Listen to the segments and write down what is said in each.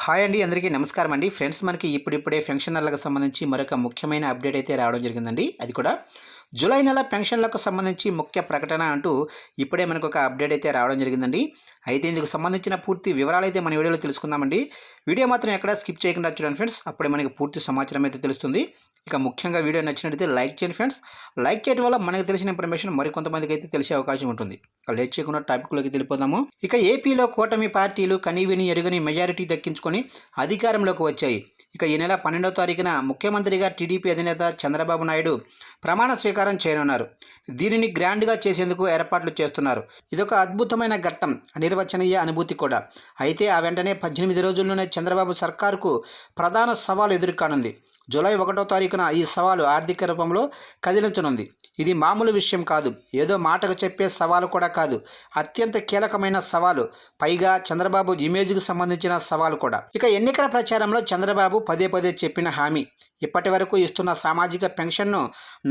Hi అండి, అందరికీ నమస్కారం అండి. ఫ్రెండ్స్, మనకి ఇప్పుడిప్పుడే పెన్షనర్లకు సంబంధించి మరొక ముఖ్యమైన అప్డేట్ అయితే రావడం జరిగిందండి. అది కూడా జూలై నెల పెన్షన్లకు సంబంధించి ముఖ్య ప్రకటన అంటూ ఇప్పుడే మనకు ఒక అప్డేట్ అయితే రావడం జరిగిందండి. అయితే ఇందుకు సంబంధించిన పూర్తి వివరాలు అయితే మన వీడియోలో తెలుసుకుందామండి. వీడియో మాత్రం ఎక్కడా స్కిప్ చేయకుండా చూడండి ఫ్రెండ్స్, అప్పుడే మనకి పూర్తి సమాచారం అయితే తెలుస్తుంది. ఇక ముఖ్యంగా వీడియో నచ్చినట్లయితే లైక్ చేయండి ఫ్రెండ్స్. లైక్ చేయడం వల్ల మనకు తెలిసిన ఇన్ఫర్మేషన్ మరికొంతమందికి అయితే తెలిసే అవకాశం ఉంటుంది. ఇక లేట్ చేయకుండా టాపిక్లోకి వెళ్ళిపోదాము. ఇక ఏపీలో కూటమి పార్టీలు కనీవిని ఎరుగని మెజారిటీ దక్కించుకొని అధికారంలోకి వచ్చాయి. ఇక ఈ నెల 12వ తారీఖున ముఖ్యమంత్రిగా టీడీపీ అధినేత చంద్రబాబు నాయుడు ప్రమాణ స్వీకారం చేయనున్నారు. దీనిని గ్రాండ్గా చేసేందుకు ఏర్పాట్లు చేస్తున్నారు. ఇదొక అద్భుతమైన ఘట్టం, అనిర్వచనీయ అనుభూతి కూడా. అయితే ఆ వెంటనే 18 రోజుల్లోనే చంద్రబాబు సర్కారుకు ప్రధాన సవాలు ఎదుర్కానుంది. జూలై 1వ తారీఖున ఈ సవాలు ఆర్థిక రూపంలో కదిలించనుంది. ఇది మామూలు విషయం కాదు, ఏదో మాటకు చెప్పే సవాలు కూడా కాదు. అత్యంత కీలకమైన సవాలు, పైగా చంద్రబాబు ఇమేజ్కి సంబంధించిన సవాలు కూడా. ఇక ఎన్నికల ప్రచారంలో చంద్రబాబు పదే పదే చెప్పిన హామీ, ఇప్పటి వరకు ఇస్తున్న సామాజిక పెన్షన్ను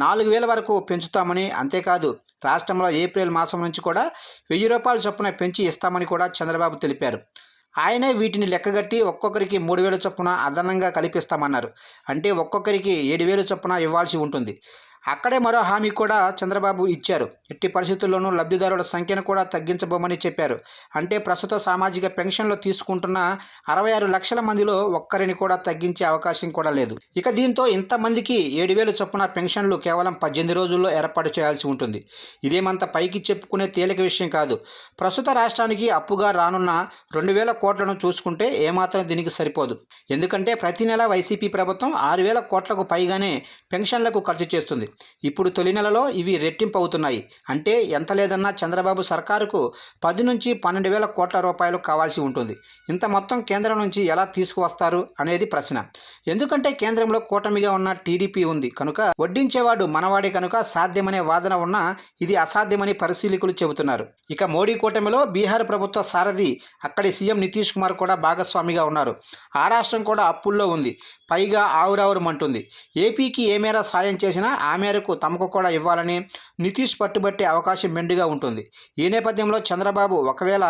4,000 వరకు పెంచుతామని, అంతేకాదు రాష్ట్రంలో ఏప్రిల్ మాసం నుంచి కూడా 1,000 రూపాయల చొప్పున పెంచి ఇస్తామని కూడా చంద్రబాబు తెలిపారు. ఆయనే వీటిని లెక్కగట్టి ఒక్కొక్కరికి 3,000 చొప్పున అదనంగా కల్పిస్తామన్నారు. అంటే ఒక్కొక్కరికి 7,000 చొప్పున ఇవ్వాల్సి ఉంటుంది. అక్కడే మరో హామీ కూడా చంద్రబాబు ఇచ్చారు. ఎట్టి పరిస్థితుల్లోనూ లబ్ధిదారుల సంఖ్యను కూడా తగ్గించబోమని చెప్పారు. అంటే ప్రస్తుత సామాజిక పెన్షన్లు తీసుకుంటున్న 66 లక్షల మందిలో ఒక్కరిని కూడా తగ్గించే అవకాశం కూడా లేదు. ఇక దీంతో ఇంతమందికి 7,000 చొప్పున పెన్షన్లు కేవలం 18 రోజుల్లో ఏర్పాటు చేయాల్సి ఉంటుంది. ఇదేమంత పైకి చెప్పుకునే తేలిక విషయం కాదు. ప్రస్తుత రాష్ట్రానికి అప్పుగా రానున్న 2,000 కోట్లను చూసుకుంటే ఏమాత్రం దీనికి సరిపోదు. ఎందుకంటే ప్రతి నెల వైసీపీ ప్రభుత్వం 6,000 కోట్లకు పైగానే పెన్షన్లకు ఖర్చు చేస్తుంది. ఇప్పుడు తొలి నెలలో ఇవి రెట్టింపు అవుతున్నాయి. అంటే ఎంత లేదన్నా చంద్రబాబు సర్కారుకు 10 నుంచి 12,000 కోట్ల రూపాయలు కావాల్సి ఉంటుంది. ఇంత మొత్తం కేంద్రం నుంచి ఎలా తీసుకువస్తారు అనేది ప్రశ్న. ఎందుకంటే కేంద్రంలో కూటమిగా ఉన్న టీడీపీ ఉంది కనుక, వడ్డించేవాడు మనవాడే కనుక సాధ్యమనే వాదన ఉన్నా ఇది అసాధ్యమని పరిశీలకులు చెబుతున్నారు. ఇక మోడీ కూటమిలో బీహార్ ప్రభుత్వ సారథి అక్కడి సీఎం నితీష్ కుమార్ కూడా భాగస్వామిగా ఉన్నారు. ఆ రాష్ట్రం కూడా అప్పుల్లో ఉంది, పైగా ఆవురావురమంటుంది. ఏపీకి ఏ మేర సాయం చేసినా ఆ మేరకు తమకు కూడా ఇవ్వాలని నితీష్ పట్టుబట్టే అవకాశం మెండుగా ఉంటుంది. ఈ నేపథ్యంలో చంద్రబాబు ఒకవేళ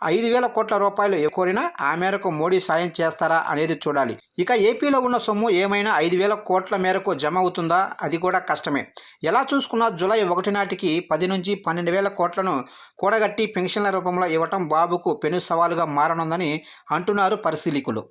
5,000 కోట్ల రూపాయలు కోరినా ఆ మేరకు మోడీ సాయం చేస్తారా అనేది చూడాలి. ఇక ఏపీలో ఉన్న సొమ్ము ఏమైనా 5,000 కోట్ల మేరకు జమ అవుతుందా, అది కూడా కష్టమే. ఎలా చూసుకున్నా జూలై 1 నాటికి 10 నుంచి 12,000 కోట్లను కూడగట్టి పెన్షన్ల రూపంలో ఇవ్వటం బాబుకు పెను సవాలుగా మారనుందని అంటున్నారు పరిశీలకులు.